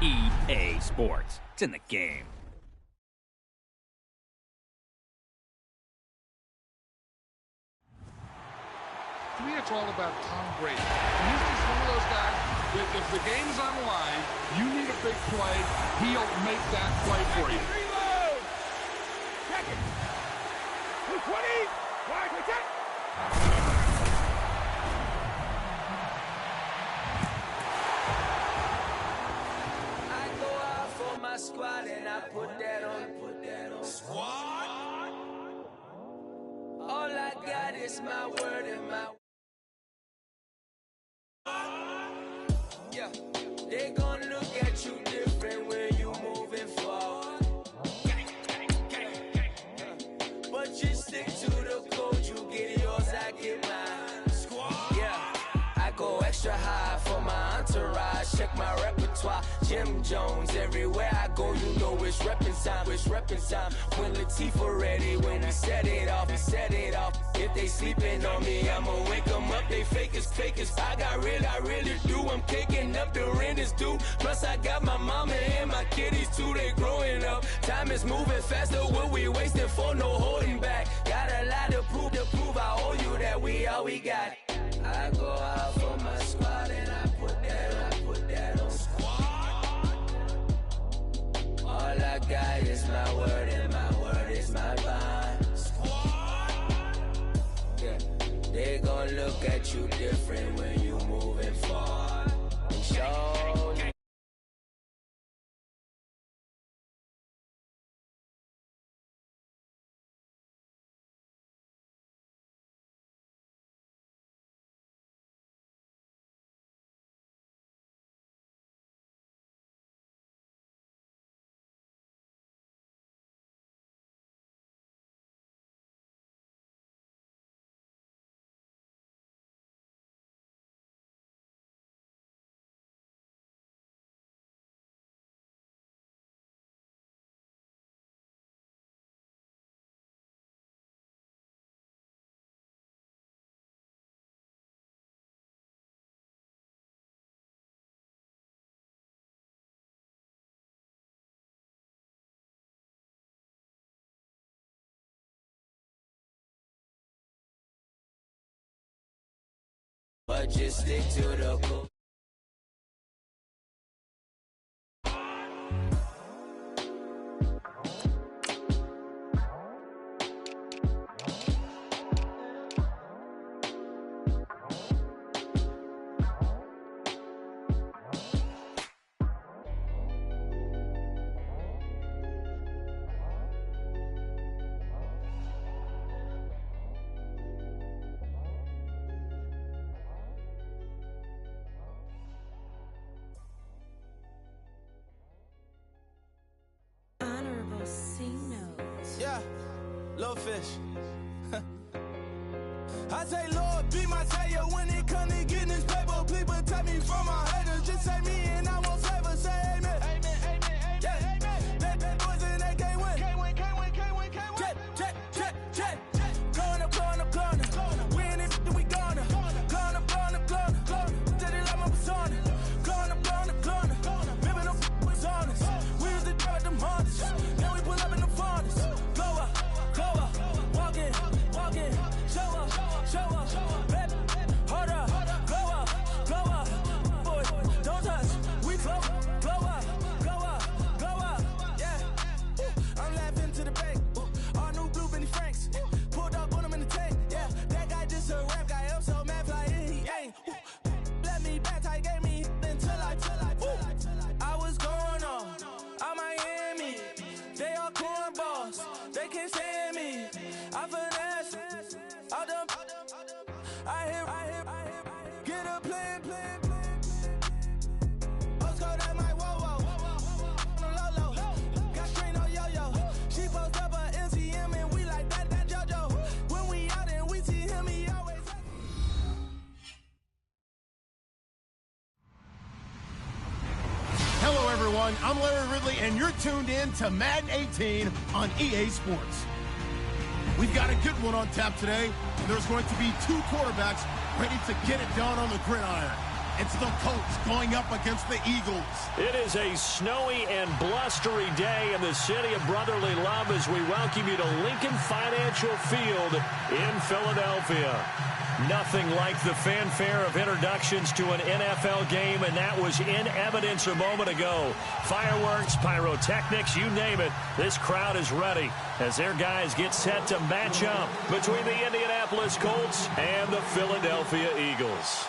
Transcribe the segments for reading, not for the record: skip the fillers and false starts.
EA Sports. It's in the game. To me, it's all about Tom Brady. And he's just one of those guys that if the game's on the line, you need a big play, he'll make that play for you. Reload! Check it! 220! Wide, check! I go out for my squad and I put that on. Squad? All I got is my word and my... Yeah, they gon' look at you different when you moving forward. But you stick to the code, you get yours, I get mine. Squad. Yeah, I go extra high for my entourage. Check my repertoire, Jim Jones. Everywhere I go, you know it's reppin' time. It's reppin' time. When Latifah ready, when we set it off, we set it off. If they sleeping on me, I'ma wake them up. They fakers. I got real, I really do. I'm kicking up, the rent is due. Plus I got my mama and my kiddies too. They growing up. Time is moving faster. What we wasting for? No holding back. Got a lot to prove. I owe you that we all we got. I go out for my squad and I put that on. Squad. All I got is my word and my word is my bond. Squad. Yeah. They gon' look at you different when you moving forward. And show me. But just stick to the code. Yeah, little fish. I say, Lord, be my savior when it come to getting this paper. Please protect me from my haters. Just say me and I won't favor. Say amen. Amen, amen, amen, yeah. Amen. That boys and they can't win. Can't win. Check. Corner. Win it, we gonna. Gonna. Tell it like my persona. Gonna. Remember them was honest. We used to drive them hardest. Now we pull up in the furnace. Go up. Walk in. Show up. Baby, hold up. Go up. Boy, don't touch. We blow up. Yeah. I'm laughing to the bank. All new blue Benny Franks. Pulled up on him in the tank. Yeah, that guy just a rap guy. I'm so mad fly in, he ain't. Let me back, tight gave me until I was going on Miami. They all cornballs. They can't stand me. I finesse. All them. I hear. Get a plan. Postcode at my whoa. Low. Got strain on yo-yo. She post up a MCM and we like that JoJo. When we out and we see him, he always. Hello, everyone. I'm Larry Ridley, and you're tuned in to Madden 18 on EA Sports. We've got a good one on tap today. There's going to be two quarterbacks ready to get it done on the gridiron. It's the Colts going up against the Eagles. It is a snowy and blustery day in the city of brotherly love as we welcome you to Lincoln Financial Field in Philadelphia. Nothing like the fanfare of introductions to an NFL game, and that was in evidence a moment ago. Fireworks, pyrotechnics, you name it. This crowd is ready as their guys get set to match up between the Indianapolis Colts and the Philadelphia Eagles.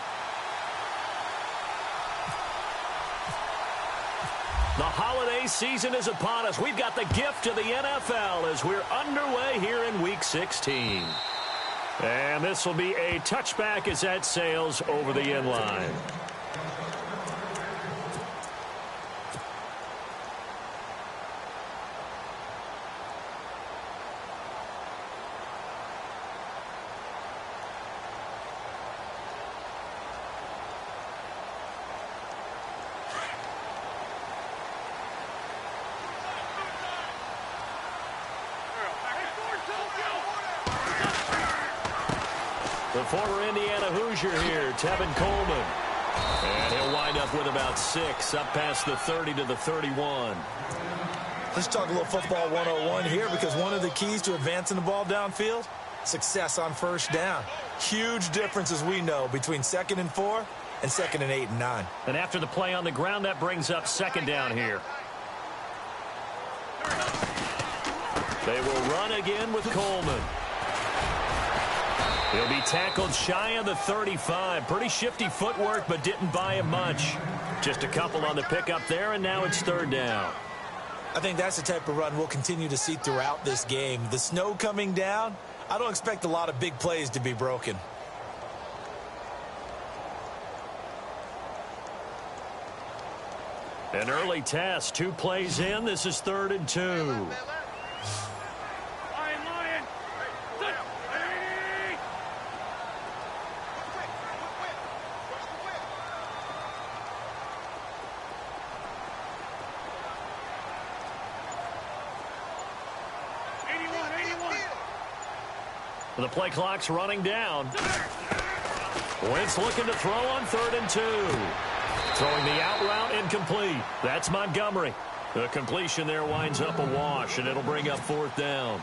The holiday season is upon us. We've got the gift of the NFL as we're underway here in Week 16. And this will be a touchback as that sails over the end line. The former Indiana Hoosier here, Tevin Coleman. And he'll wind up with about 6, up past the 30 to the 31. Let's talk a little football 101 here, because one of the keys to advancing the ball downfield, success on first down. Huge difference, as we know, between 2nd and 4 and 2nd and 8 and 9. And after the play on the ground, that brings up 2nd down here. They will run again with Coleman. He'll be tackled shy of the 35. Pretty shifty footwork, but didn't buy him much. Just a couple on the pickup there, and now it's 3rd down. I think that's the type of run we'll continue to see throughout this game. The snow coming down, I don't expect a lot of big plays to be broken. An early test, 2 plays in. This is 3rd and 2. The play clock's running down. Wentz looking to throw on 3rd and 2. Throwing the out route incomplete. That's Montgomery. The completion there winds up a wash, and it'll bring up 4th down.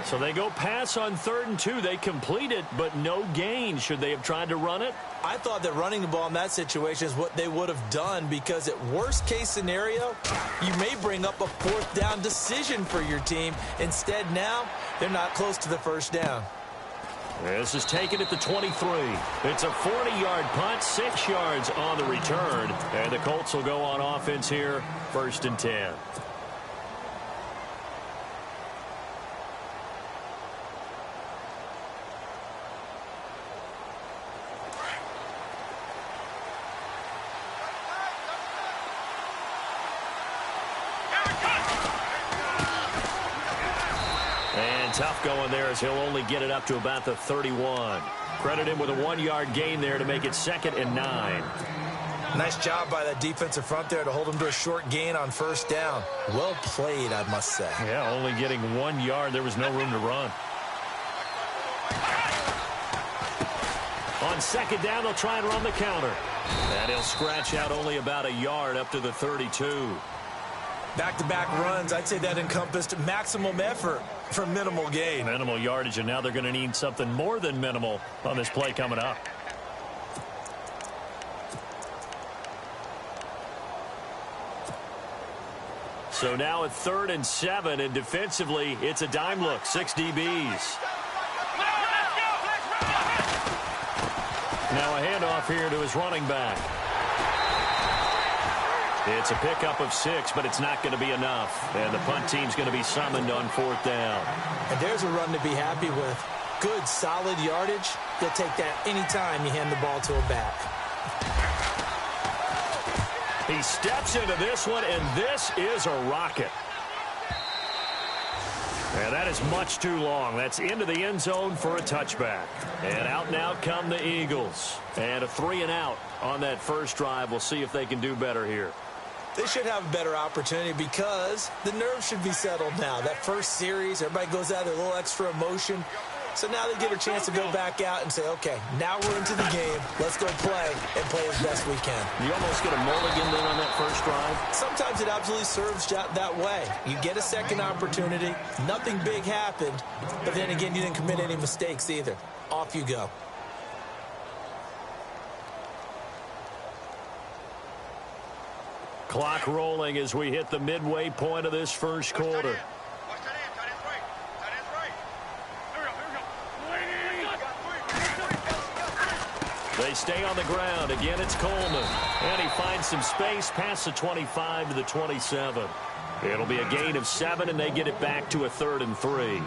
So they go pass on 3rd and 2. They complete it, but no gain. Should they have tried to run it? I thought that running the ball in that situation is what they would have done, because at worst case scenario, you may bring up a 4th down decision for your team. Instead, now they're not close to the 1st down. This is taken at the 23. It's a 40-yard punt, 6 yards on the return. And the Colts will go on offense here, 1st and 10. Tough going there as he'll only get it up to about the 31. Credit him with a 1-yard gain there to make it 2nd and 9. Nice job by that defensive front there to hold him to a short gain on 1st down. Well played, I must say. Yeah, only getting 1 yard. There was no room to run. On 2nd down, they'll try and run the counter. And he'll scratch out only about a yard up to the 32. Back-to-back runs, I'd say that encompassed maximum effort for minimal gain. Minimal yardage, and now they're going to need something more than minimal on this play coming up. So now at 3rd and 7, and defensively, it's a dime look, 6 DBs. Now a handoff here to his running back. It's a pickup of 6, but it's not going to be enough. And the punt team's going to be summoned on 4th down. And there's a run to be happy with. Good, solid yardage. You'll take that anytime you hand the ball to a back. He steps into this one, and this is a rocket. And that is much too long. That's into the end zone for a touchback. And out and out come the Eagles. And a 3 and out on that first drive. We'll see if they can do better here. They should have a better opportunity because the nerves should be settled now. That first series, everybody goes out with a little extra emotion. So now they get a chance to go back out and say, okay, now we're into the game. Let's go play and play as best we can. You almost get a mulligan then on that first drive? Sometimes it absolutely serves that way. You get a second opportunity. Nothing big happened. But then again, you didn't commit any mistakes either. Off you go. Clock rolling as we hit the midway point of this first quarter. They stay on the ground. Again, it's Coleman. And he finds some space past the 25 to the 27. It'll be a gain of 7, and they get it back to a 3rd and 3.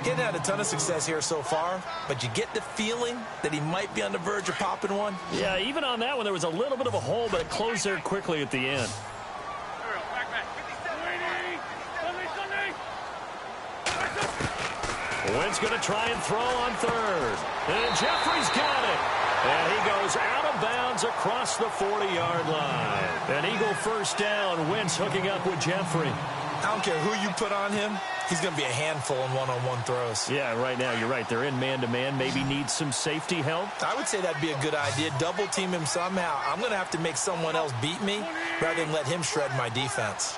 Getting had a ton of success here so far, but you get the feeling that he might be on the verge of popping one. Yeah, even on that one, there was a little bit of a hole, but it closed there quickly at the end. Wynn's going to try and throw on 3rd. And Jeffrey's got it. And he goes out of bounds across the 40-yard line. An Eagle first down. Wynn's hooking up with Jeffrey. I don't care who you put on him. He's going to be a handful in one-on-one throws. Yeah, right now, you're right. They're in man-to-man. Maybe needs some safety help. I would say that'd be a good idea. Double team him somehow. I'm going to have to make someone else beat me rather than let him shred my defense.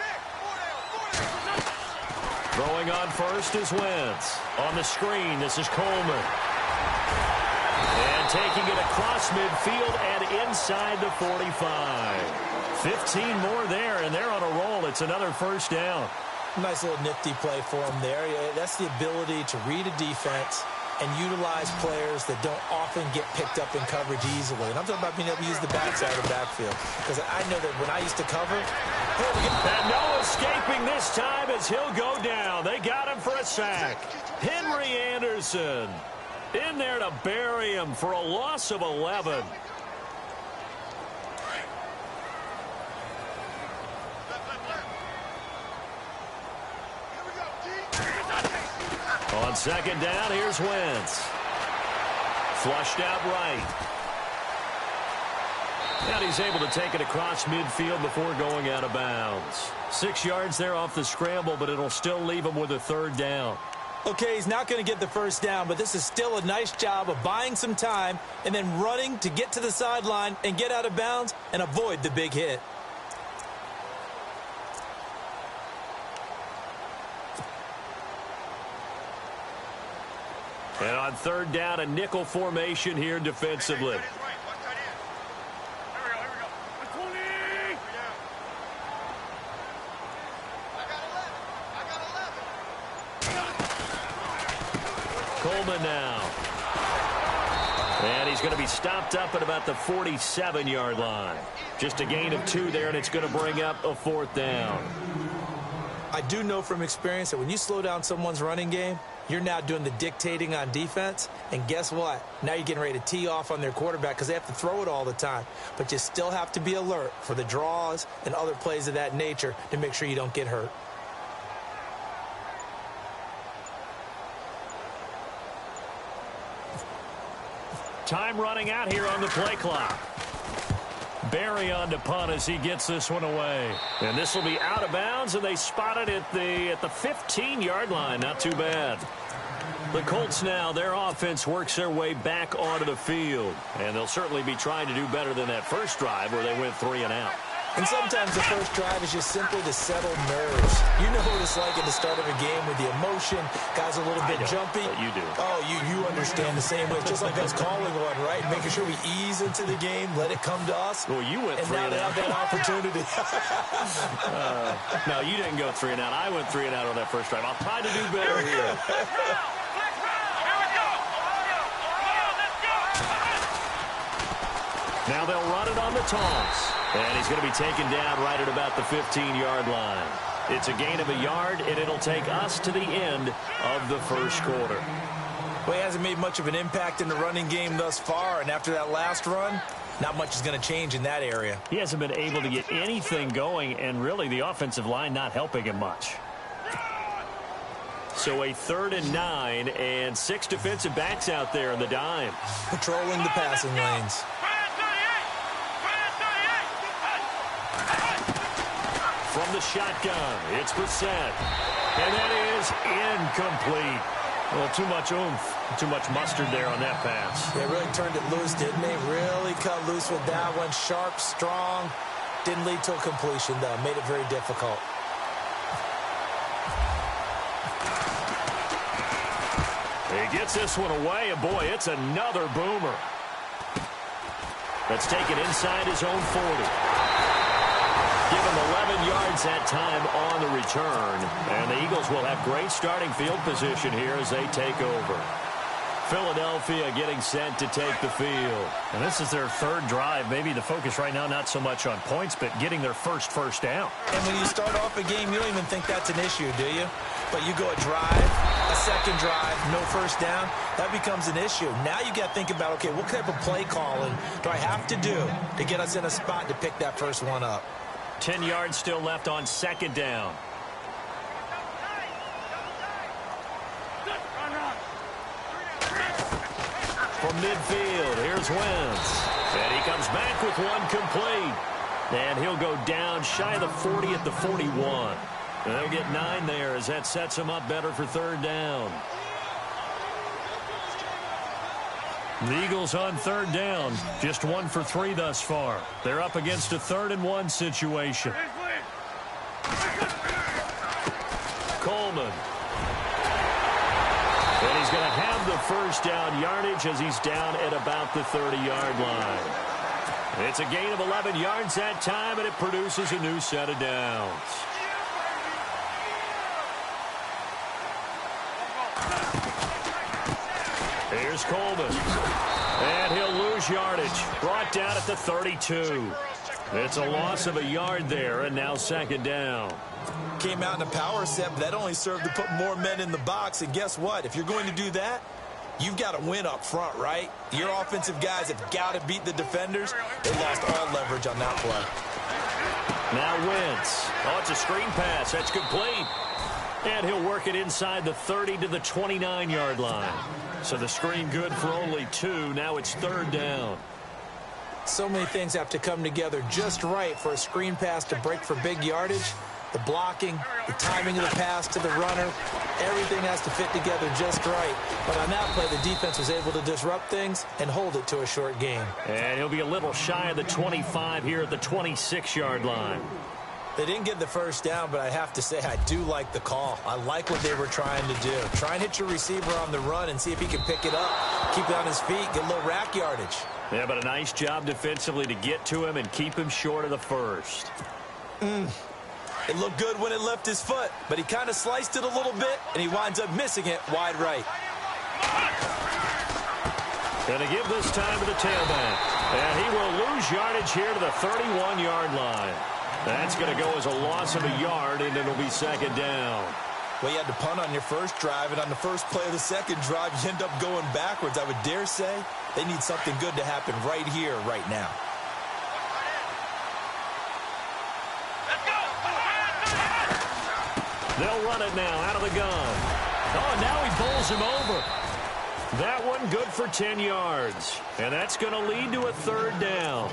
Throwing on first is Wentz. On the screen, this is Coleman. And taking it across midfield and inside the 45. 15 more there, and they're on a roll. It's another first down. Nice little nifty play for him there. That's the ability to read a defense and utilize players that don't often get picked up in coverage easily. And I'm talking about being able to use the backside of the backfield. Because I know that when I used to cover, and no escaping this time as he'll go down. They got him for a sack. Henry Anderson in there to bury him for a loss of 11. On second down, here's Wentz. Flushed out right. And he's able to take it across midfield before going out of bounds. 6 yards there off the scramble, but it'll still leave him with a 3rd down. Okay, he's not going to get the first down, but this is still a nice job of buying some time and then running to get to the sideline and get out of bounds and avoid the big hit. And on 3rd down, a nickel formation here defensively. Coleman now. And he's going to be stopped up at about the 47-yard line. Just a gain of 2 there, and it's going to bring up a 4th down. I do know from experience that when you slow down someone's running game, you're now doing the dictating on defense. And guess what? Now you're getting ready to tee off on their quarterback because they have to throw it all the time. But you still have to be alert for the draws and other plays of that nature to make sure you don't get hurt. Time running out here on the play clock. Barry on to punt as he gets this one away. And this will be out of bounds, and they spot it at the 15-yard line. Not too bad. The Colts now, their offense works their way back onto the field. And they'll certainly be trying to do better than that first drive where they went 3 and out. And sometimes the first drive is just simply to settle nerves. You know what it's like at the start of a game with the emotion. Guys are a little bit jumpy. But you do. Oh, you understand the same way. Just like us calling one, right? Making sure we ease into the game, let it come to us. Well, you went 3 and out. And now they have that opportunity. No, you didn't go 3 and out. I went 3 and out on that first drive. I'll try to do better here. Now they'll run it on the toss. And he's going to be taken down right at about the 15-yard line. It's a gain of a yard, and it'll take us to the end of the first quarter. Well, he hasn't made much of an impact in the running game thus far, and after that last run, not much is going to change in that area. He hasn't been able to get anything going, and really the offensive line not helping him much. So a 3rd and 9, and 6 defensive backs out there in the dime. Patrolling the passing lanes. From the shotgun, it's Brissett. And that is incomplete. Well, too much oomph, too much mustard there on that pass. They really turned it loose, didn't they? Really cut loose with that one. Sharp, strong. Didn't lead to a completion, though. Made it very difficult. He gets this one away, and boy, it's another boomer. That's taken inside his own 40. Give him 11 yards that time on the return. And the Eagles will have great starting field position here as they take over. Philadelphia getting set to take the field. And this is their third drive. Maybe the focus right now not so much on points, but getting their first down. And when you start off a game, you don't even think that's an issue, do you? But you go a drive, a second drive, no first down, that becomes an issue. Now you got to think about, okay, what type of play calling do I have to do to get us in a spot to pick that first one up? 10 yards still left on second down. From midfield, here's Wentz. And he comes back with one complete. And he'll go down shy of the 40 at the 41. And they'll get 9 there as that sets him up better for third down. The Eagles on third down, just 1 for 3 thus far. They're up against a 3rd-and-1 situation. Coleman. And he's going to have the first down yardage as he's down at about the 30-yard line. It's a gain of 11 yards that time, and it produces a new set of downs. Here's Coleman. And he'll lose yardage. Brought down at the 32. It's a loss of a yard there, and now second down. Came out in a power set, but that only served to put more men in the box. And guess what? If you're going to do that, you've got to win up front, right? Your offensive guys have got to beat the defenders. They lost all leverage on that play. Now Wentz. Oh, it's a screen pass. That's complete. And he'll work it inside the 30 to the 29-yard line. So the screen good for only 2. Now it's third down. So many things have to come together just right for a screen pass to break for big yardage. The blocking, the timing of the pass to the runner, everything has to fit together just right. But on that play, the defense was able to disrupt things and hold it to a short game. And he'll be a little shy of the 25 here at the 26-yard line. They didn't get the first down, but I have to say I do like the call. I like what they were trying to do. Try and hit your receiver on the run and see if he can pick it up, keep it on his feet, get a little rack yardage. Yeah, but a nice job defensively to get to him and keep him short of the first. It looked good when it left his foot, but he kind of sliced it a little bit, and he winds up missing it wide right. Going to give this time to the tailback. And he will lose yardage here to the 31-yard line. That's going to go as a loss of a yard, and it'll be second down. Well, you had to punt on your first drive, and on the first play of the second drive, you end up going backwards. I would dare say they need something good to happen right here, right now. They'll run it now out of the gun. Oh, and now he bowls him over. That one good for 10 yards. And that's going to lead to a third down.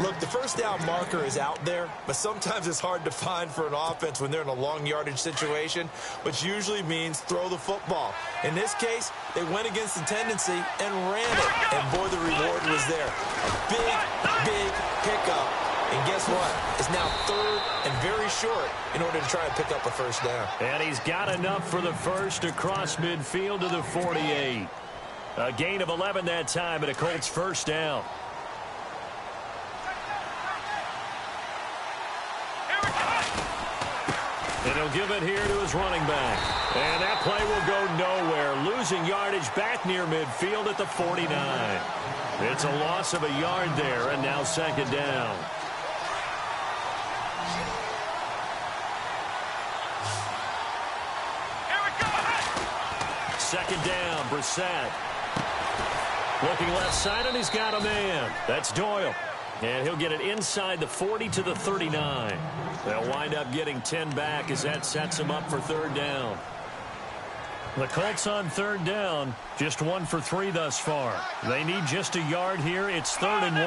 Look, the first down marker is out there, but sometimes it's hard to find for an offense when they're in a long yardage situation, which usually means throw the football. In this case, they went against the tendency and ran it. And boy, the reward was there. A big pickup. And guess what? It's now third and very short in order to try and pick up a first down. And he's got enough for the first across midfield to the 48. A gain of 11 that time, and a Colts first down. And he'll give it here to his running back. And that play will go nowhere. Losing yardage back near midfield at the 49. It's a loss of a yard there, and now second down. Second down, Brissett. Looking left side, and he's got a man. That's Doyle. And he'll get it inside the 40 to the 39. They'll wind up getting 10 back as that sets him up for third down. The Colts on third down, just 1 for 3 thus far. They need just a yard here. It's 3rd and 1.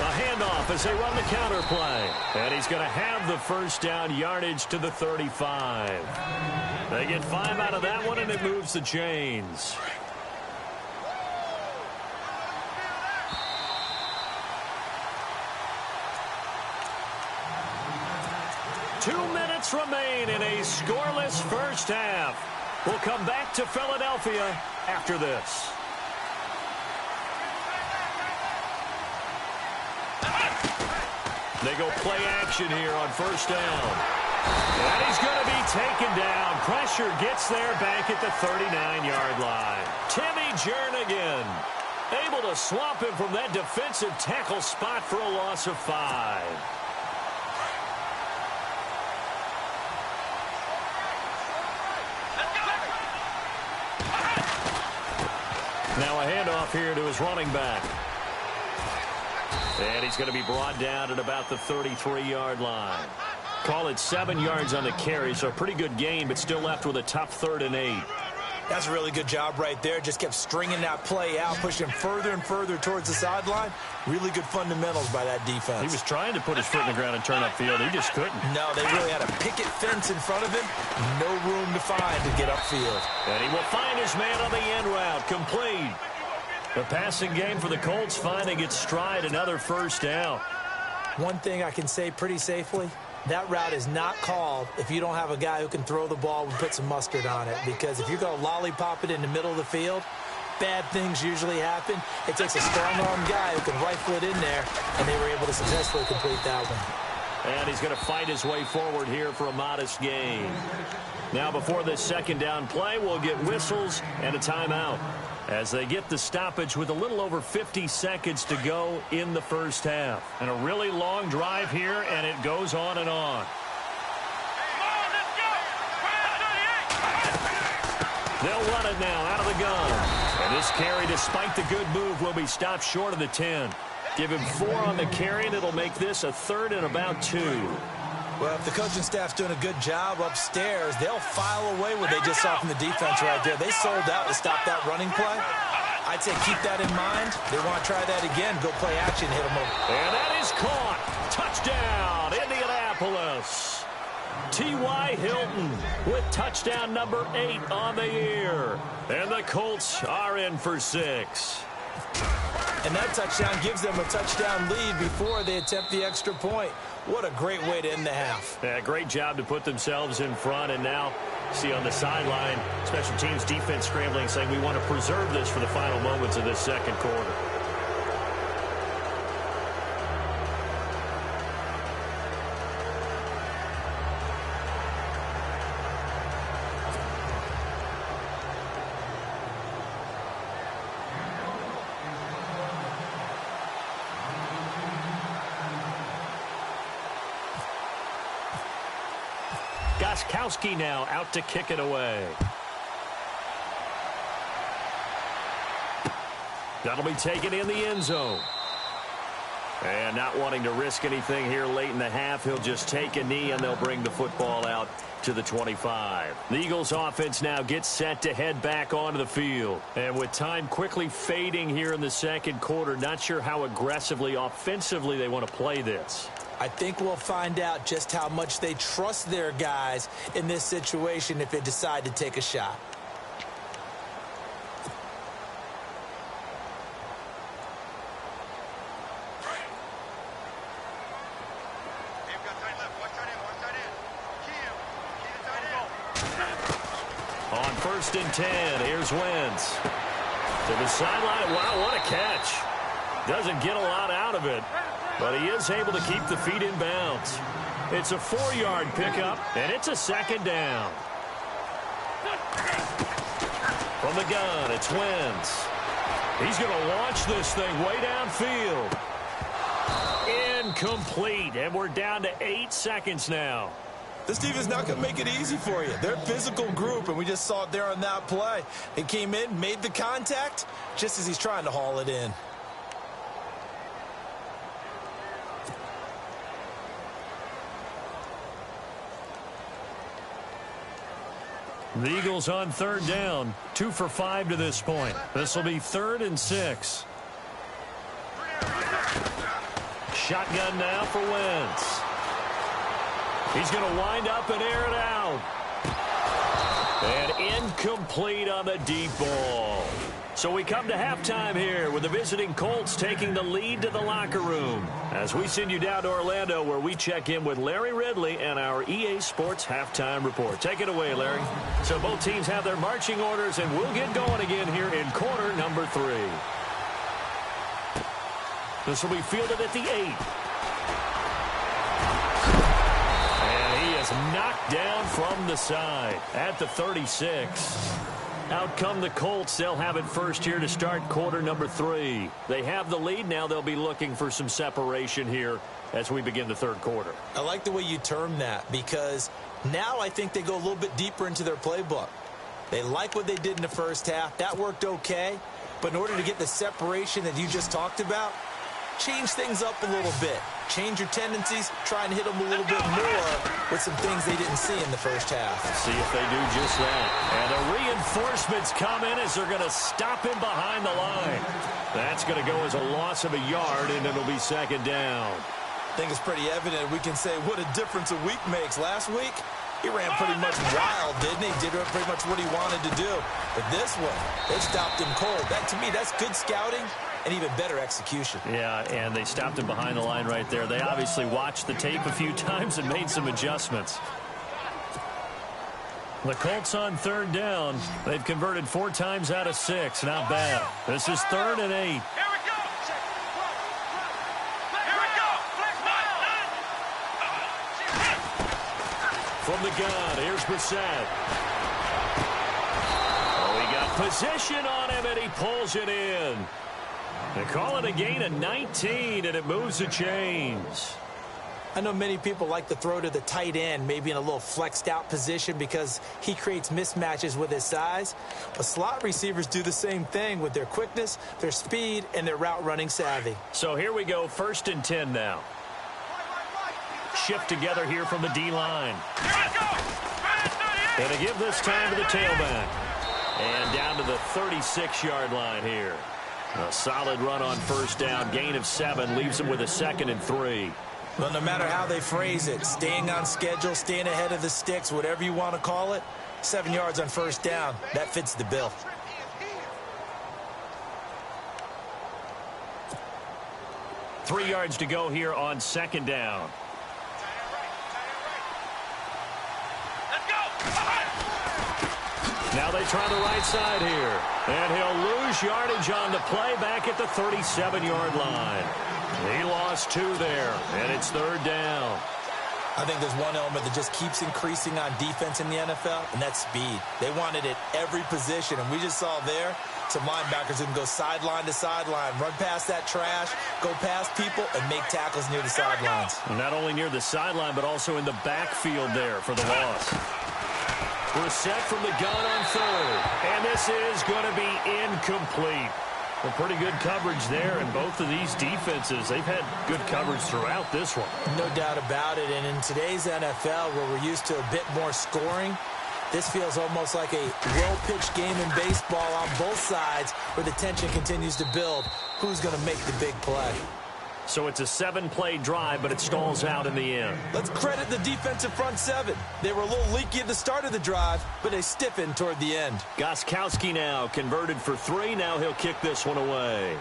A handoff as they run the counter play. And he's going to have the first down yardage to the 35. They get 5 out of that one, and it moves the chains. Remain in a scoreless first half. We'll come back to Philadelphia after this. They go play action here on first down. And he's going to be taken down. Pressure gets there back at the 39-yard line. Timmy Jernigan able to swamp him from that defensive tackle spot for a loss of 5. Now a handoff here to his running back. And he's going to be brought down at about the 33-yard line. Call it 7 yards on the carry, so a pretty good gain, but still left with a tough 3rd and 8. That's a really good job right there. Just kept stringing that play out, pushing him further and further towards the sideline. Really good fundamentals by that defense. He was trying to put his foot in the ground and turn upfield. He just couldn't. No, they really had a picket fence in front of him. No room to find to get upfield. And he will find his man on the end route. Complete. The passing game for the Colts finding its stride. Another first down. One thing I can say pretty safely, that route is not called if you don't have a guy who can throw the ball and put some mustard on it. Because if you're going to lollipop it in the middle of the field, bad things usually happen. It takes a strong-arm guy who can rifle it in there, and they were able to successfully complete that one. And he's going to fight his way forward here for a modest gain. Now before this second down play, we'll get whistles and a timeout as they get the stoppage with a little over 50 seconds to go in the first half. And a really long drive here, and it goes on and on. They'll run it now out of the gun. And this carry, despite the good move, will be stopped short of the 10. Give him 4 on the carry, and it'll make this a 3rd and about 2. Well, if the coaching staff's doing a good job upstairs, they'll file away what they just saw from the defense right there. They sold out to stop that running play. I'd say keep that in mind. They want to try that again. Go play action, hit them over. And that is caught. Touchdown, Indianapolis. T.Y. Hilton with touchdown number 8 on the year. And the Colts are in for 6. And that touchdown gives them a touchdown lead before they attempt the extra point. What a great way to end the half. Yeah, great job to put themselves in front. And now, see on the sideline, special teams defense scrambling, saying we want to preserve this for the final moments of this second quarter. Goskowski now out to kick it away. That'll be taken in the end zone. And not wanting to risk anything here late in the half, he'll just take a knee and they'll bring the football out to the 25. The Eagles offense now gets set to head back onto the field. And with time quickly fading here in the second quarter, not sure how aggressively, offensively they want to play this. I think we'll find out just how much they trust their guys in this situation if they decide to take a shot. On 1st and 10, here's Wentz. To the sideline. Wow, what a catch. Doesn't get a lot out of it, but he is able to keep the feet in bounds. It's a 4-yard pickup, and it's a second down. From the gun, it's Wentz. He's going to launch this thing way downfield. Incomplete, and we're down to 8 seconds now. This defense not going to make it easy for you. They're a physical group, and we just saw it there on that play. He came in, made the contact, just as he's trying to haul it in. The Eagles on 3rd down, 2 for 5 to this point. This will be 3rd and 6. shotgun now for Wentz. He's going to wind up and air it out. And incomplete on the deep ball. So we come to halftime here with the visiting Colts taking the lead to the locker room. As we send you down to Orlando where we check in with Larry Ridley and our EA Sports Halftime Report. Take it away, Larry. So both teams have their marching orders, and we'll get going again here in quarter number 3. This will be fielded at the 8. And he is knocked down from the side at the 36. Out come the Colts. They'll have it first here to start quarter number 3. They have the lead. Now they'll be looking for some separation here as we begin the third quarter. I like the way you term that, because now I think they go a little bit deeper into their playbook. They like what they did in the first half. That worked okay. But in order to get the separation that you just talked about, change things up a little bit. Change your tendencies, try and hit them a little bit more with some things they didn't see in the first half. See if they do just that. And the reinforcements come in as they're going to stop him behind the line. That's going to go as a loss of a yard, and it'll be second down. I think it's pretty evident we can say what a difference a week makes. Last week, he ran pretty much wild, didn't he? Did pretty much what he wanted to do. But this one, they stopped him cold. That, to me, that's good scouting and even better execution. Yeah, and they stopped him behind the line right there. They obviously watched the tape a few times and made some adjustments. The Colts on third down. They've converted 4 times out of 6. Not bad. This is 3rd and 8. From the gun, here's Brissett. Oh, he got position on him, and he pulls it in. They call it a gain of 19, and it moves the chains. I know many people like to throw to the tight end, maybe in a little flexed out position because he creates mismatches with his size. But slot receivers do the same thing with their quickness, their speed, and their route running savvy. So here we go, 1st and 10 now. Shift together here from the D-line. And they give this time to the tailback. And down to the 36-yard line here. A solid run on first down. Gain of 7 leaves him with a 2nd and 3. Well, no matter how they phrase it, staying on schedule, staying ahead of the sticks, whatever you want to call it, 7 yards on first down, that fits the bill. Three yards to go here on 2nd down. Now they try the right side here. And he'll lose yardage on the play back at the 37-yard line. He lost 2 there, and it's 3rd down. I think there's one element that just keeps increasing on defense in the NFL, and that's speed. They want it at every position, and we just saw there some linebackers who can go sideline to sideline, run past that trash, go past people, and make tackles near the sidelines. Not only near the sideline, but also in the backfield there for the loss. Brissett from the gun on 3rd. And this is going to be incomplete. Well, pretty good coverage there, and both of these defenses, they've had good coverage throughout this one. No doubt about it, and in today's NFL, where we're used to a bit more scoring, this feels almost like a well-pitched game in baseball on both sides where the tension continues to build. Who's going to make the big play? So it's a 7-play drive, but it stalls out in the end. Let's credit the defensive front 7. They were a little leaky at the start of the drive, but they stiffened toward the end. Gostkowski now converted for 3. Now he'll kick this one away.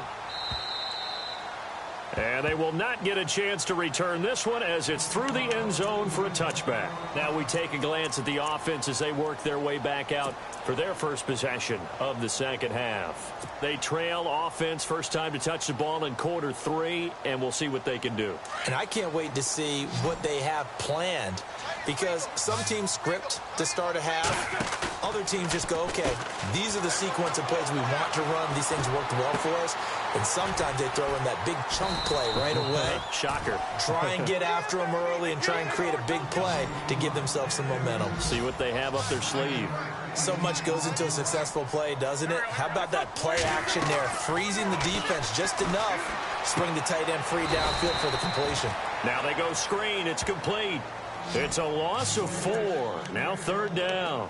And they will not get a chance to return this one as it's through the end zone for a touchback. Now we take a glance at the offense as they work their way back out for their first possession of the second half. They trail offense, first time to touch the ball in quarter 3, and we'll see what they can do. And I can't wait to see what they have planned, because some teams script to start a half. Other teams just go, okay, these are the sequence of plays we want to run. These things worked well for us. And sometimes they throw in that big chunk play right away. Shocker. Try and get after them early and try and create a big play to give themselves some momentum. See what they have up their sleeve. So much goes into a successful play, doesn't it? How about that play action there? Freezing the defense just enough. Swing the tight end free downfield for the completion. Now they go screen. It's complete. It's a loss of 4. Now 3rd down.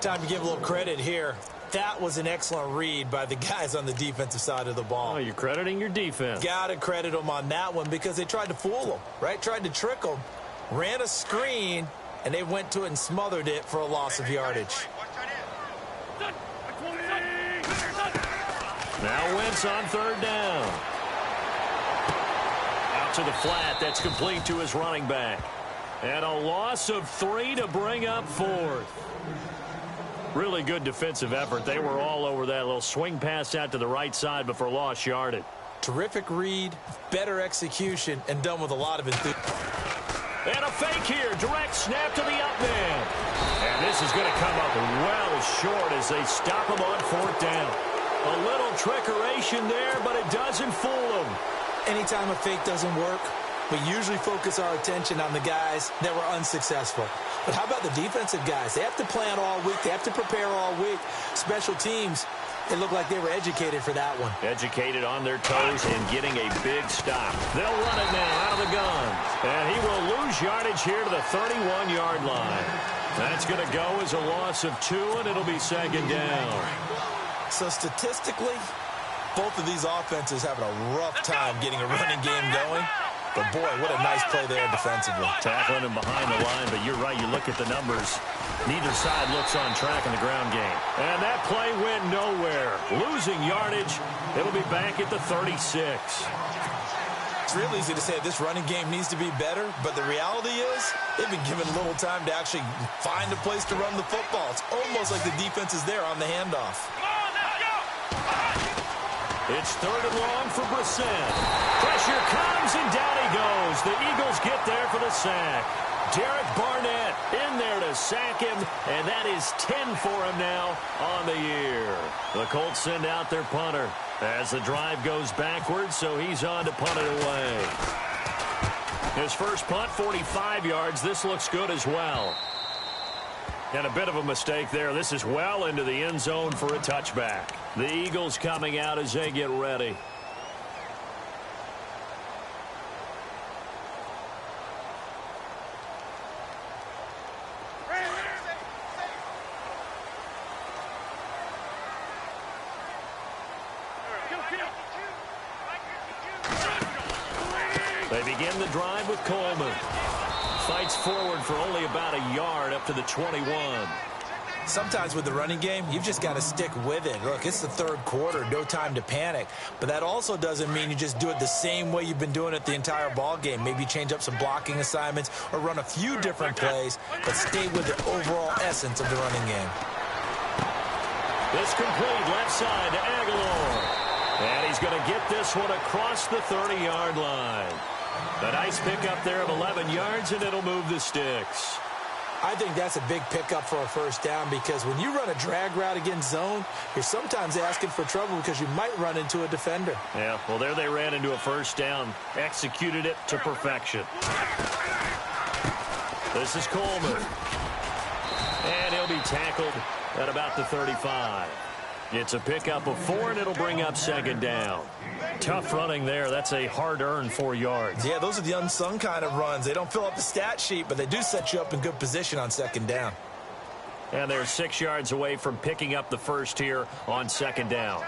Time to give a little credit here. That was an excellent read by the guys on the defensive side of the ball. Oh, you're crediting your defense. Got to credit them on that one because they tried to fool them, right? Tried to trick them, ran a screen, and they went to it and smothered it for a loss of yardage. Now Wentz on third down. Out to the flat. That's complete to his running back. And a loss of 3 to bring up fourth. Really good defensive effort. They were all over that little swing pass out to the right side before lost yardage. Terrific read, better execution, and done with a lot of enthusiasm. And a fake here. Direct snap to the up man. And this is going to come up well short as they stop him on fourth down. A little trickeration there, but it doesn't fool him. Anytime a fake doesn't work, we usually focus our attention on the guys that were unsuccessful. But how about the defensive guys? They have to plan all week. They have to prepare all week. Special teams, it looked like they were educated for that one. Educated on their toes and getting a big stop. They'll run it now out of the gun. And he will lose yardage here to the 31-yard line. That's going to go as a loss of 2, and it'll be second down. So statistically, both of these offenses having a rough time getting a running game going. But, boy, what a nice play there defensively. Tackling him behind the line, but you're right. You look at the numbers. Neither side looks on track in the ground game. And that play went nowhere. Losing yardage. It'll be back at the 36. It's real easy to say this running game needs to be better, but the reality is they've been given little time to actually find a place to run the football. It's almost like the defense is there on the handoff. It's third and long for Brissett. Pressure comes, and down he goes. The Eagles get there for the sack. Derek Barnett in there to sack him, and that is 10 for him now on the year. The Colts send out their punter as the drive goes backwards, so he's on to punt it away. His first punt, 45 yards. This looks good as well. And a bit of a mistake there. This is well into the end zone for a touchback. The Eagles coming out as they get ready. They begin the drive with Coleman. Fights forward for only about a yard up to the 21. Sometimes with the running game, you've just got to stick with it. Look, it's the third quarter, no time to panic. But that also doesn't mean you just do it the same way you've been doing it the entire ball game. Maybe change up some blocking assignments or run a few different plays, but stay with the overall essence of the running game. This complete left side to Aguilar. And he's going to get this one across the 30-yard line. A nice pickup there of 11 yards, and it'll move the sticks. I think that's a big pickup for a first down because when you run a drag route against zone, you're sometimes asking for trouble because you might run into a defender. Yeah, well, there they ran into a first down. Executed it to perfection. This is Coleman. And he'll be tackled at about the 35. It's a pickup of 4, and it'll bring up second down. Tough running there. That's a hard-earned 4 yards. Yeah, those are the unsung kind of runs. They don't fill up the stat sheet, but they do set you up in good position on second down. And they're 6 yards away from picking up the first here on second down.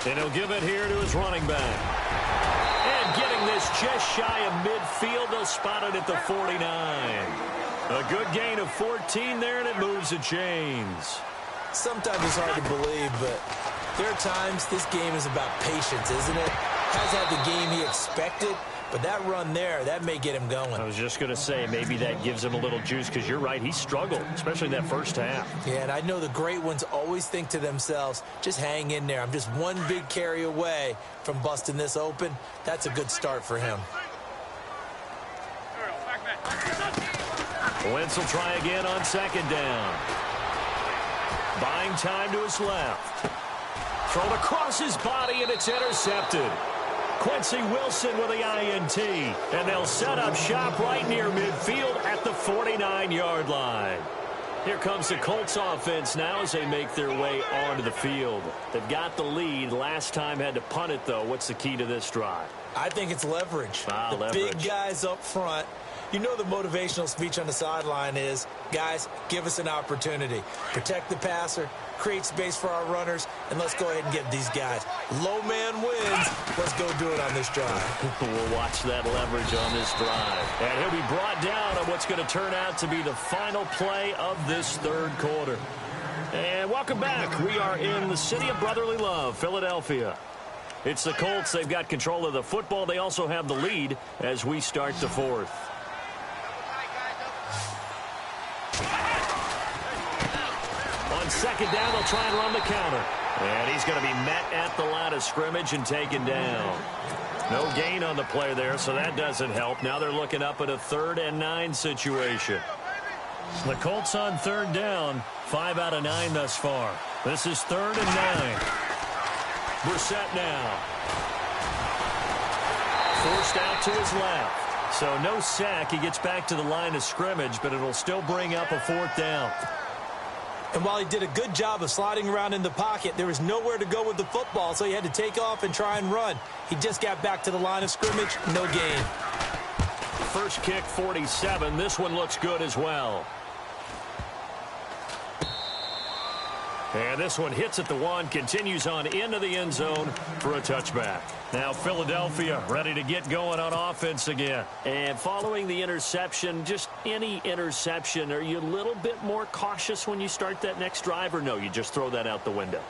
And he'll give it here to his running back. And getting this just shy of midfield, they'll spot it at the 49. A good gain of 14 there, and it moves the chains. Sometimes it's hard to believe, but there are times this game is about patience, isn't it? Has had the game he expected, but that run there, that may get him going. I was just going to say, maybe that gives him a little juice, because you're right, he struggled, especially in that first half. Yeah, and I know the great ones always think to themselves, just hang in there. I'm just one big carry away from busting this open. That's a good start for him. Wentz will try again on second down. Buying time to his left. Thrown across his body, and it's intercepted. Quincy Wilson with the INT. And they'll set up shop right near midfield at the 49-yard line. Here comes the Colts offense now as they make their way onto the field. They've got the lead. Last time had to punt it, though. What's the key to this drive? I think it's leverage. The big guys up front You know the motivational speech on the sideline is, guys, give us an opportunity. Protect the passer, create space for our runners, and let's go ahead and get these guys. Low man wins. Let's go do it on this drive. We'll watch that leverage on this drive. And he'll be brought down on what's going to turn out to be the final play of this third quarter. And welcome back. We are in the city of brotherly love, Philadelphia. It's the Colts. They've got control of the football. They also have the lead as we start the fourth. On second down, they'll try and run the counter. And he's going to be met at the line of scrimmage and taken down. No gain on the play there, so that doesn't help. Now they're looking up at a 3rd and 9 situation. The Colts on 3rd down, 5 out of 9 thus far. This is 3rd and 9. Brissett now. Forced out to his left. So no sack. He gets back to the line of scrimmage, but it'll still bring up a 4th down. And while he did a good job of sliding around in the pocket, there was nowhere to go with the football, so he had to take off and try and run. He just got back to the line of scrimmage, no gain. First kick, 47. This one looks good as well. And this one hits at the 1, continues on into the end zone for a touchback. Now Philadelphia ready to get going on offense again. And following the interception, just any interception, are you a little bit more cautious when you start that next drive, or no, you just throw that out the window?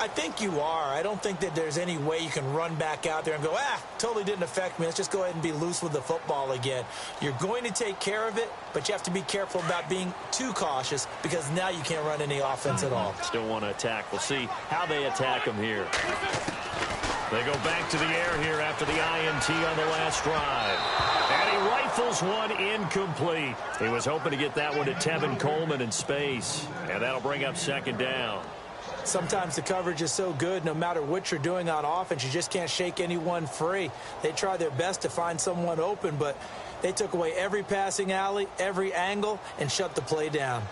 I think you are. I don't think that there's any way you can run back out there and go, totally didn't affect me. Let's just go ahead and be loose with the football again. You're going to take care of it, but you have to be careful about being too cautious because now you can't run any offense at all. Still want to attack. We'll see how they attack them here. They go back to the air here after the INT on the last drive. And he rifles one incomplete. He was hoping to get that one to Tevin Coleman in space. And that'll bring up 2nd down. Sometimes the coverage is so good, no matter what you're doing on offense, you just can't shake anyone free. They try their best to find someone open, but they took away every passing alley, every angle, and shut the play down.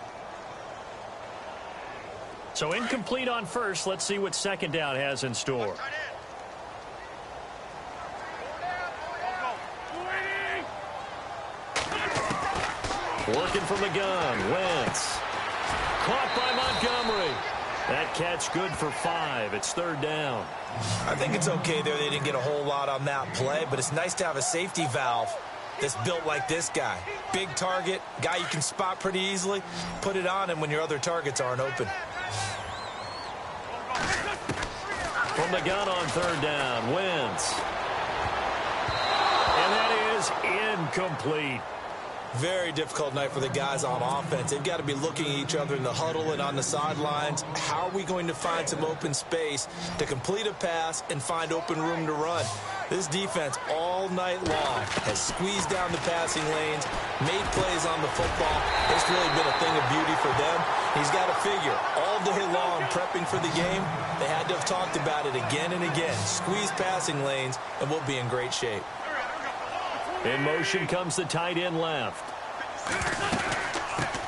So incomplete on first. Let's see what 2nd down has in store. Working from the gun, Wentz. Caught by Montgomery. That catch good for 5. It's 3rd down. I think it's okay there. They didn't get a whole lot on that play, but it's nice to have a safety valve that's built like this guy. Big target, guy you can spot pretty easily. Put it on him when your other targets aren't open. From the gun on 3rd down, Wentz. And that is incomplete. Very difficult night for the guys on offense. They've got to be looking at each other in the huddle and on the sidelines. How are we going to find some open space to complete a pass and find open room to run? This defense all night long has squeezed down the passing lanes, made plays on the football. It's really been a thing of beauty for them. He's got to figure all day long prepping for the game. They had to have talked about it again and again. Squeeze passing lanes and we'll be in great shape. In motion comes the tight end left.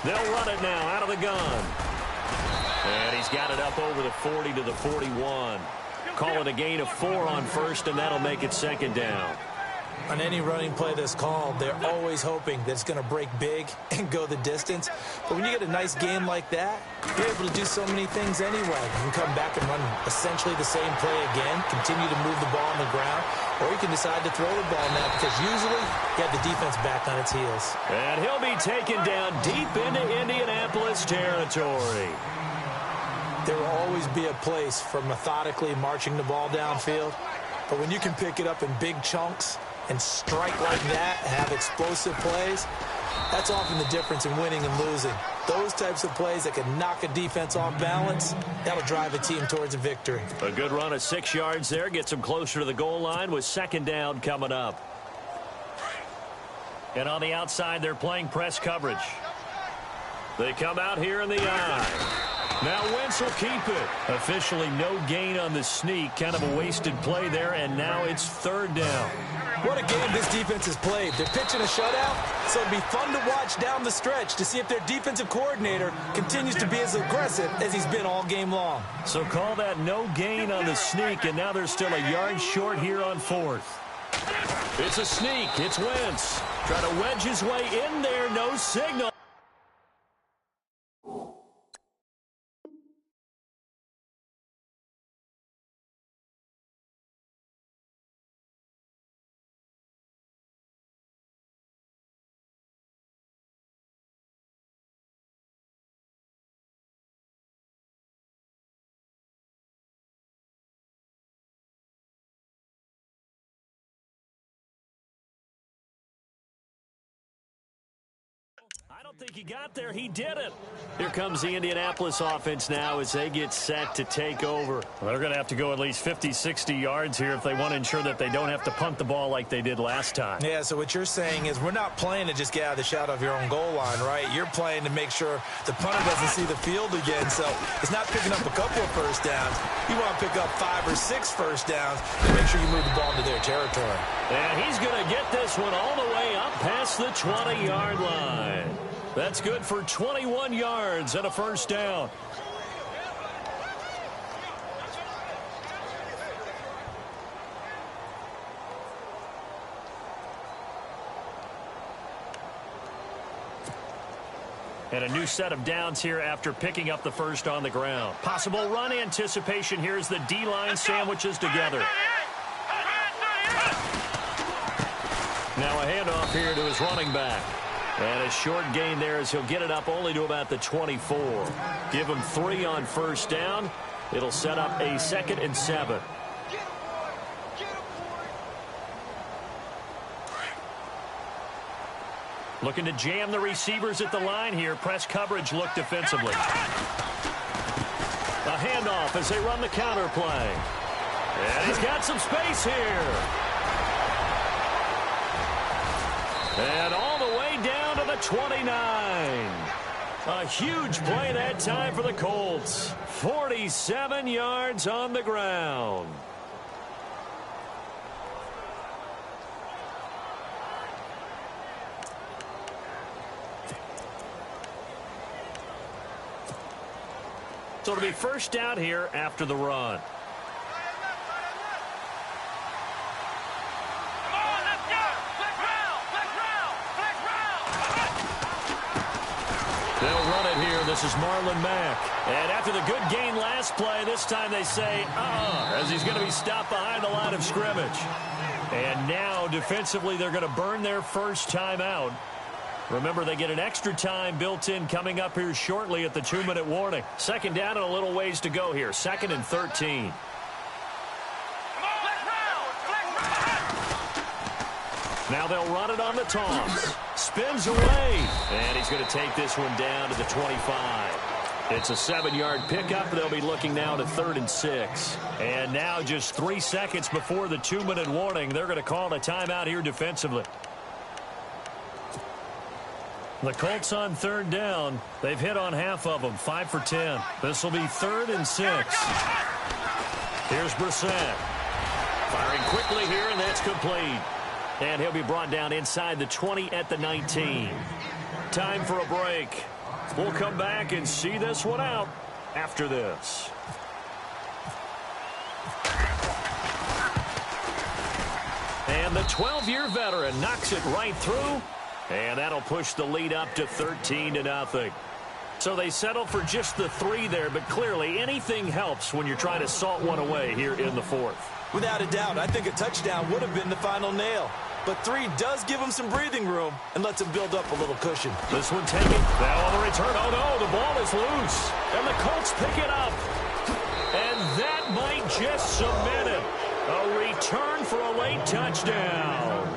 They'll run it now out of the gun. And he's got it up over the 40 to the 41. Call it a gain of 4 on first, and that'll make it 2nd down. On any running play that's called, they're always hoping that it's going to break big and go the distance. But when you get a nice game like that, you're able to do so many things anyway. You can come back and run essentially the same play again, continue to move the ball on the ground, or you can decide to throw the ball now because usually you have the defense back on its heels. And he'll be taken down deep into Indianapolis territory. There will always be a place for methodically marching the ball downfield, but when you can pick it up in big chunks and strike like that, have explosive plays, that's often the difference in winning and losing. Those types of plays that can knock a defense off balance, that'll drive a team towards a victory. A good run of 6 yards there, gets them closer to the goal line with 2nd down coming up. And on the outside, they're playing press coverage. They come out here in the eye. Now Wentz will keep it. Officially no gain on the sneak. Kind of a wasted play there, and now it's 3rd down. What a game this defense has played. They're pitching a shutout, so it'll be fun to watch down the stretch to see if their defensive coordinator continues to be as aggressive as he's been all game long. So call that no gain on the sneak, and now they're still a yard short here on 4th. It's a sneak. It's Wentz. Trying to wedge his way in there. No signal. I don't think he got there. He did it. Here comes the Indianapolis offense now as they get set to take over. Well, they're going to have to go at least 50, 60 yards here if they want to ensure that they don't have to punt the ball like they did last time. Yeah, so what you're saying is we're not playing to just get out of the shadow of your own goal line, right? You're playing to make sure the punter doesn't see the field again. So it's not picking up a couple of first downs. You want to pick up 5 or 6 first downs to make sure you move the ball into their territory. And he's going to get this one all the way up past the 20-yard line. That's good for 21 yards and a first down. And a new set of downs here after picking up the first on the ground. Possible run anticipation here as the D-line sandwiches together. Now a handoff here to his running back. And a short gain there as he'll get it up only to about the 24. Give him 3 on first down. It'll set up a 2nd and 7. Looking to jam the receivers at the line here. Press coverage look defensively. A handoff as they run the counter play. And he's got some space here. And all the way down to the 29. A huge play that time for the Colts. 47 yards on the ground. So it'll be first down here after the run. They'll run it here. This is Marlon Mack. And after the good gain last play, this time they say, as he's going to be stopped behind the line of scrimmage. And now, defensively, they're going to burn their first time out. Remember, they get an extra time built in coming up here shortly at the 2-minute warning. Second down and a little ways to go here. 2nd and 13. Now they'll run it on the toss. Spins away. And he's going to take this one down to the 25. It's a 7-yard pickup. They'll be looking now to 3rd and 6. And now just 3 seconds before the 2-minute warning, they're going to call a timeout here defensively. The Colts on 3rd down. They've hit on half of them, 5 for 10. This will be 3rd and 6. Here's Brissett. Firing quickly here, and that's complete. And he'll be brought down inside the 20 at the 19. Time for a break. We'll come back and see this one out after this. And the 12-year veteran knocks it right through. And that'll push the lead up to 13-0. So they settle for just the 3 there, but clearly anything helps when you're trying to salt one away here in the 4th. Without a doubt, I think a touchdown would have been the final nail. But 3 does give him some breathing room and lets him build up a little cushion. This one taken. Now on the return. Oh, no, the ball is loose. And the Colts pick it up. And that might just cement it. A return for a late touchdown.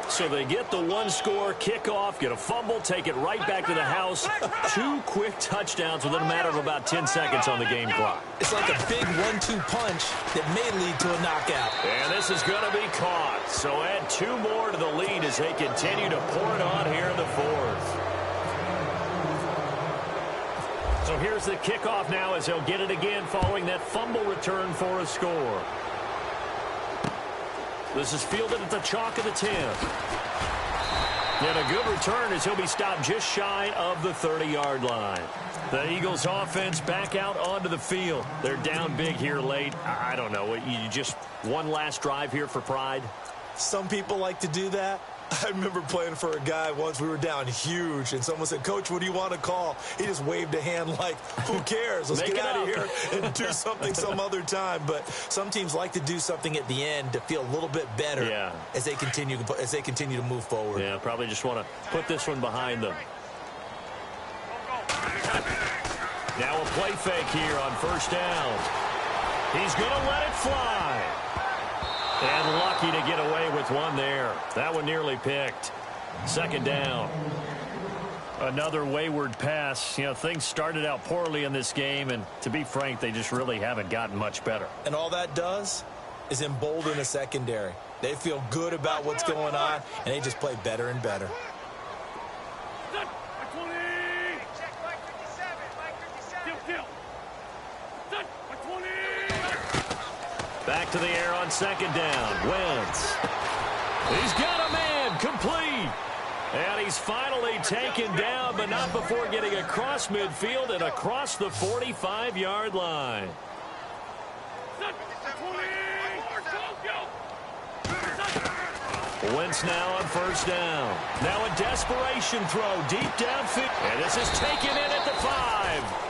So they get the 1-score kickoff, get a fumble, take it right back to the house. 2 quick touchdowns within a matter of about 10 seconds on the game clock. It's like a big 1-2 punch that may lead to a knockout. And this is going to be caught. So add 2 more to the lead as they continue to pour it on here in the 4th. So here's the kickoff now as they'll get it again following that fumble return for a score. This is fielded at the chalk of the 10. And a good return as he'll be stopped just shy of the 30-yard line. The Eagles offense back out onto the field. They're down big here late. I don't know. You just one last drive here for pride? Some people like to do that. I remember playing for a guy once. We were down huge, and someone said, "Coach, what do you want to call?" He just waved a hand like, who cares? Let's get out of here and do something some other time. But some teams like to do something at the end to feel a little bit better as they continue to move forward. Yeah, probably just want to put this one behind them. Now a play fake here on first down. He's going to let it fly. And lucky to get away with one there. That one nearly picked. Second down. Another wayward pass. You know, things started out poorly in this game, and to be frank, they just really haven't gotten much better. And all that does is embolden the secondary. They feel good about what's going on, and they just play better and better. Back to the air on second down. Wentz. He's got a man. Complete. And he's finally taken down, but not before getting across midfield and across the 45-yard line. Wentz now on first down. Now a desperation throw deep downfield. And this is taken in at the 5.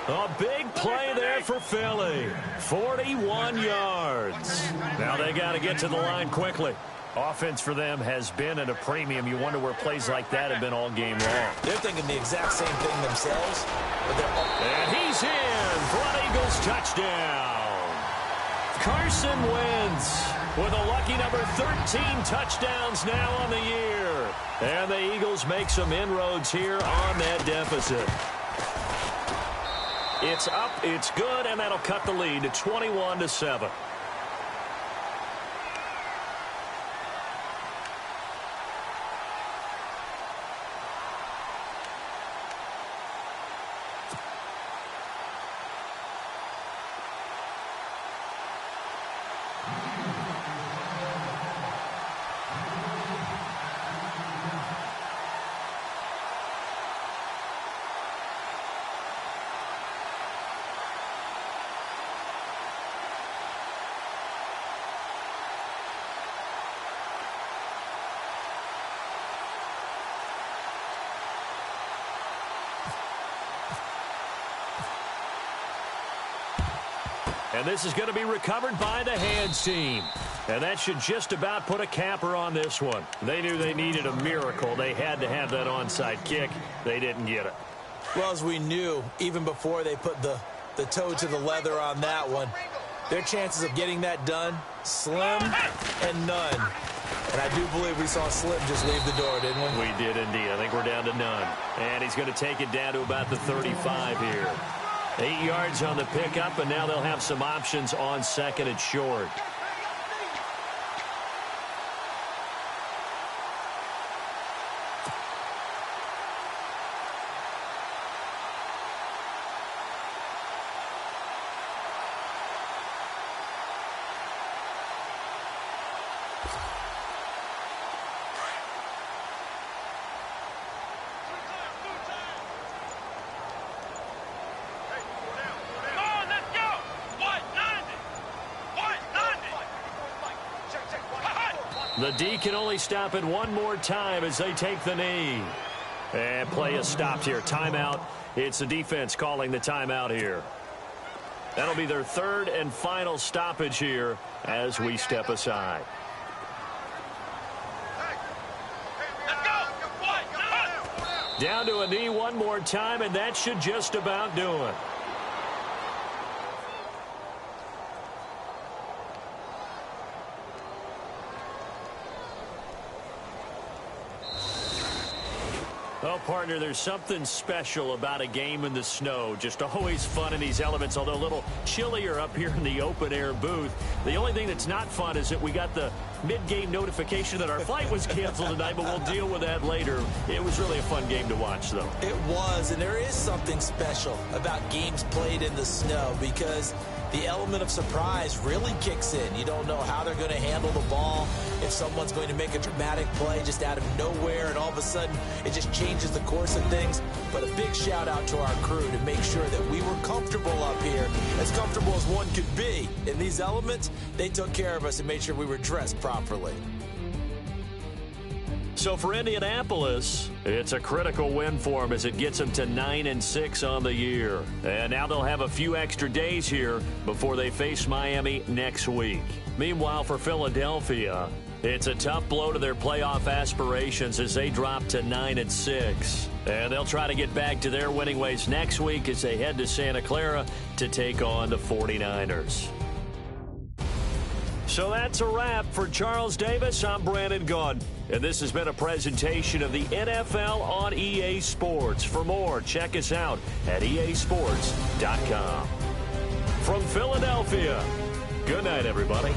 A big play there for Philly. 41 yards. Now they got to get to the line quickly. Offense for them has been at a premium. You wonder where plays like that have been all game long. They're thinking the exact same thing themselves. And he's in for an Eagles touchdown. Carson Wentz with a lucky number 13 touchdowns now on the year. And the Eagles make some inroads here on that deficit. It's up, it's good, and that'll cut the lead to 21-7. And this is going to be recovered by the hands team. And that should just about put a capper on this one. They knew they needed a miracle. They had to have that onside kick. They didn't get it. Well, as we knew, even before they put the toe to the leather on that one, their chances of getting that done, slim and none. And I do believe we saw Slim just leave the door, didn't we? We did indeed. I think we're down to none. And he's going to take it down to about the 35 here. 8 yards on the pickup, and now they'll have some options on second and short. The D can only stop it one more time as they take the knee. And play is stopped here. Timeout. It's the defense calling the timeout here. That'll be their third and final stoppage here as we step aside. Down to a knee one more time, and that should just about do it. Well, partner, there's something special about a game in the snow. Just always fun in these elements, although a little chillier up here in the open-air booth. The only thing that's not fun is that we got the mid-game notification that our flight was canceled tonight, but we'll deal with that later. It was really a fun game to watch, though. It was, and there is something special about games played in the snow because the element of surprise really kicks in. You don't know how they're going to handle the ball, if someone's going to make a dramatic play just out of nowhere, and all of a sudden it just changes the course of things. But a big shout out to our crew to make sure that we were comfortable up here, as comfortable as one could be. In these elements, they took care of us and made sure we were dressed properly. So for Indianapolis, it's a critical win for them as it gets them to 9-6 on the year. And now they'll have a few extra days here before they face Miami next week. Meanwhile, for Philadelphia, it's a tough blow to their playoff aspirations as they drop to 9-6. And they'll try to get back to their winning ways next week as they head to Santa Clara to take on the 49ers. So that's a wrap. For Charles Davis, I'm Brandon Gaudin. And this has been a presentation of the NFL on EA Sports. For more, check us out at easports.com. From Philadelphia, good night, everybody.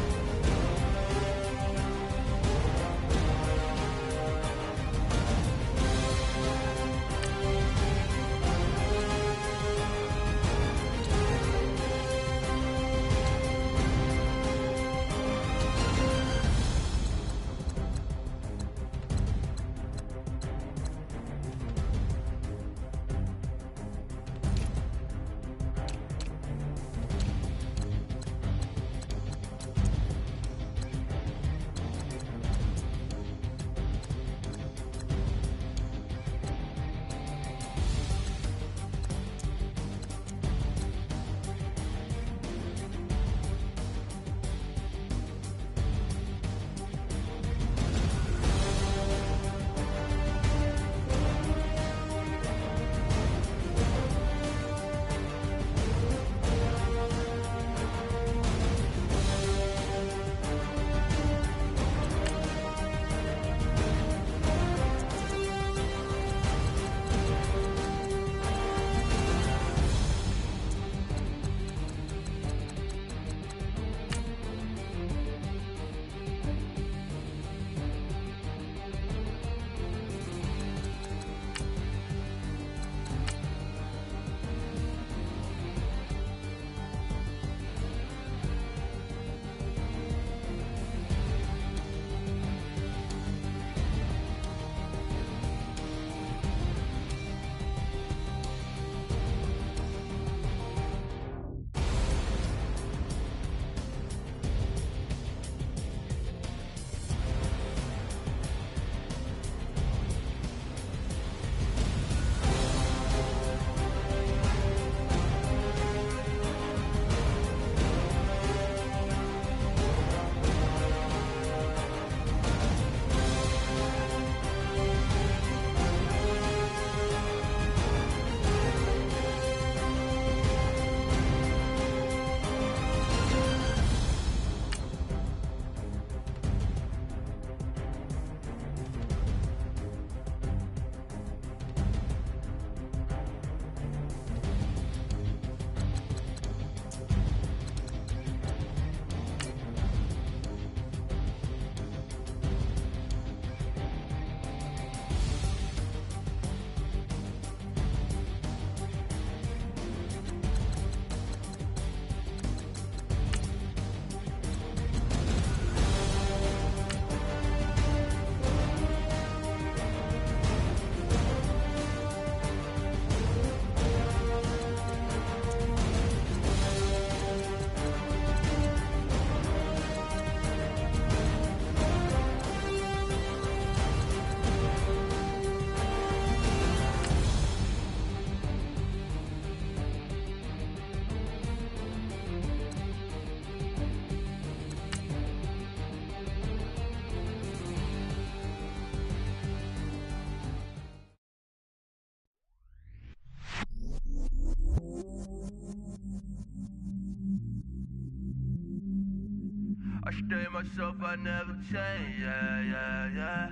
I stay myself, I never change, yeah.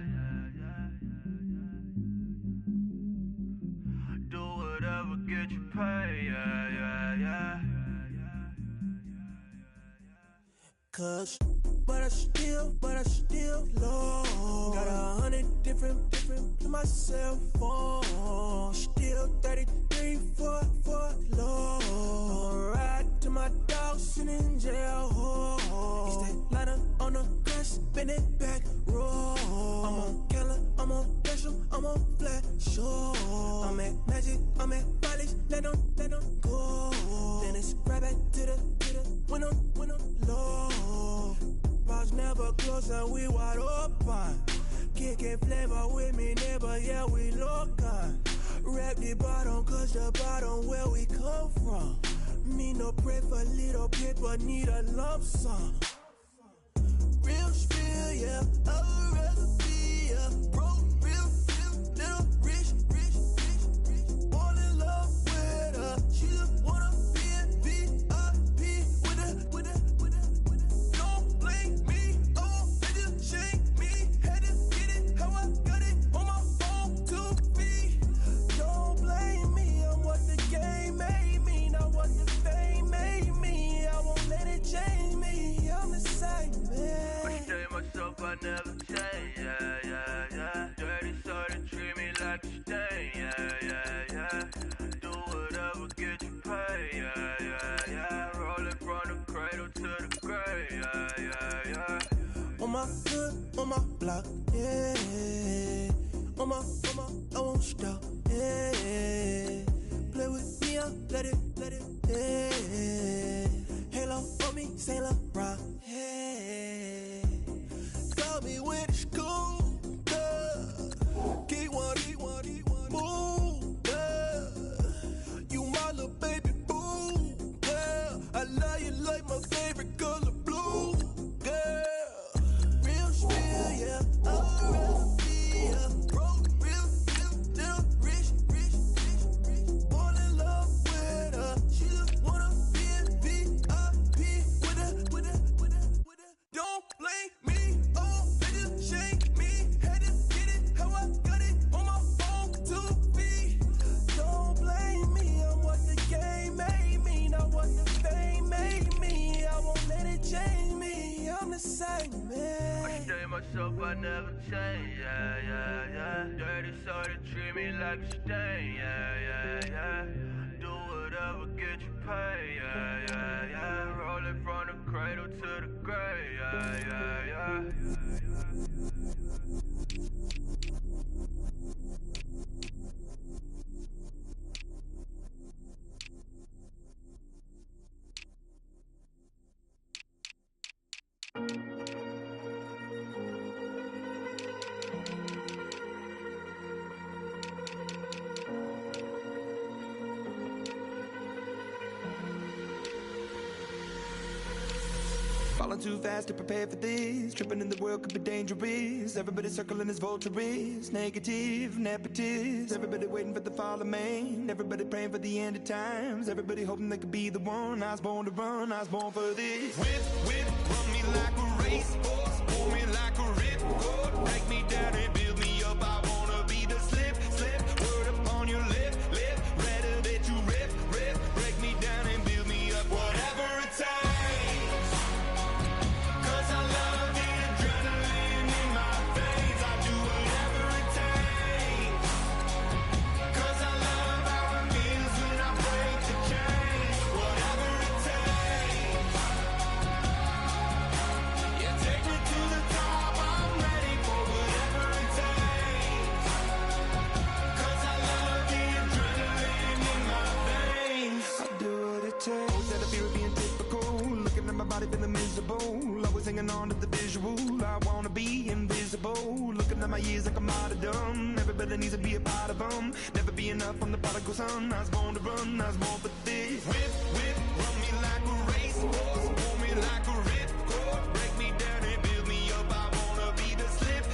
Do whatever, get you paid, yeah. Cause, but I still low. Got 100 different in my cell phone. Still 33 for low. I'ma ride to my my dog sitting in jail. It's that lighter on the grass, spin it back, roll. I'm on Keller, I'm on Bishop, I'm on Flat Shore. I'm at Magic, I'm at Bally's, let them go. Then it's right back to the winner low. Bars never close and we wide open. Kicking flavor with me, neighbor, yeah, we local. Rap the bottom, cause the bottom where we come from. Me no pray for little paper, need a lump sum. Real spill, yeah, a recipe, yeah. Broke, real, little rich. All in love with her. She just wanna be a VIP with her. Don't blame me, oh, they just shame me. Had to get it, how I got it on my phone to be. Don't blame me, I'm what the game made me, not what the fame made me. I won't let it change me, I'm the same man. I stay myself, I never change, yeah. Dirty so they treat me like a stain, yeah. Do whatever, get you paid, yeah. Rolling from the cradle to the grave, yeah. On my hood, on my block, yeah. On my, I won't stop, yeah. Play with me, I'll let it, yeah. Halo on me, Saint Laurent, yeah. Call me when it's cool, yeah. Keep one, move, yeah. You my little baby boo, yeah. I love you like my favorite color blue, yeah. Real spill, yeah. A recipe, yeah. Broke, real, little rich. All in love with her. She just wanna be a VIP with her. Don't blame me, oh, they just shame me. Had to get it, how I got it on my phone to be. Don't blame me, I'm what the game made me, not what the fame made me. I won't let it change me, I'm the same I man. stay myself, I never change, yeah. Dirty so they treat me like a stain, yeah. Do whatever, get you paid, yeah. Rolling from the cradle to the grave, yeah. Falling too fast to prepare for this. Tripping in the world could be dangerous. Everybody circling as vultures. Negative, nepotist. Everybody waiting for the fall of man. Everybody praying for the end of times. Everybody hoping they could be the one. I was born to run, I was born for this. Whip, run me like a racehorse. Pull me like a ripcord. Break me down and build me up. I wanna be the slip. Word upon your lip. Rather that you rip. Break me down and build me up. Whatever it takes. Feeling miserable, always hanging on to the visual. I wanna be invisible, looking at my years like I'm martyrdom. Everybody needs to be a part of them. Never be enough on the prodigal son. I was born to run, I was born for this. Whip, run me like a racehorse. Pull me like a ripcord. Break me down and build me up. I wanna be the slip.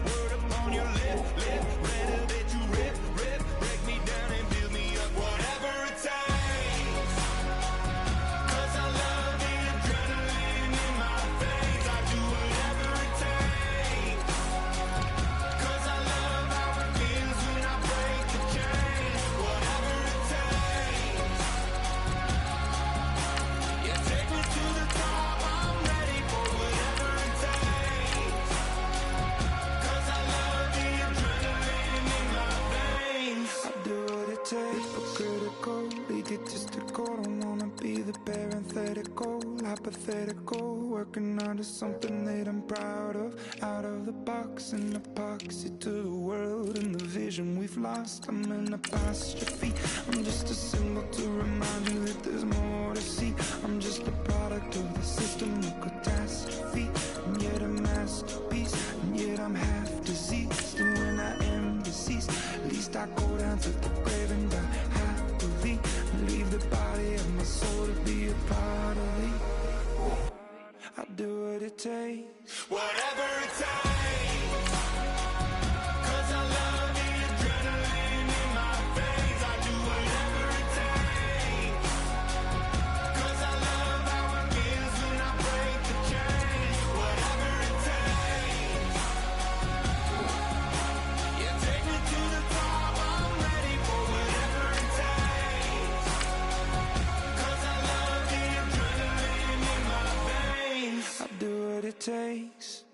Word upon your lip. Rather that you rip. Break me down and build me up. Whatever it takes. hypothetical, working onto something that I'm proud of. Out of the box, an epoxy to the world and the vision we've lost. I'm an apostrophe, I'm just a symbol to remind you that there's more to see. I'm just a product of the system of catastrophe, and yet a masterpiece, and yet I'm half diseased. And when I am deceased, at least I go down to the grave and die happily, and leave the body of my soul to be a part of me. I'll do what it takes, whatever it takes, 'cause I love the adrenaline in my veins. I do whatever it takes, 'cause I love how it feels when I break the chains. Whatever it takes, yeah, take me to the top, I'm ready for whatever it takes, 'cause I love the adrenaline in my veins. I'll do what it takes.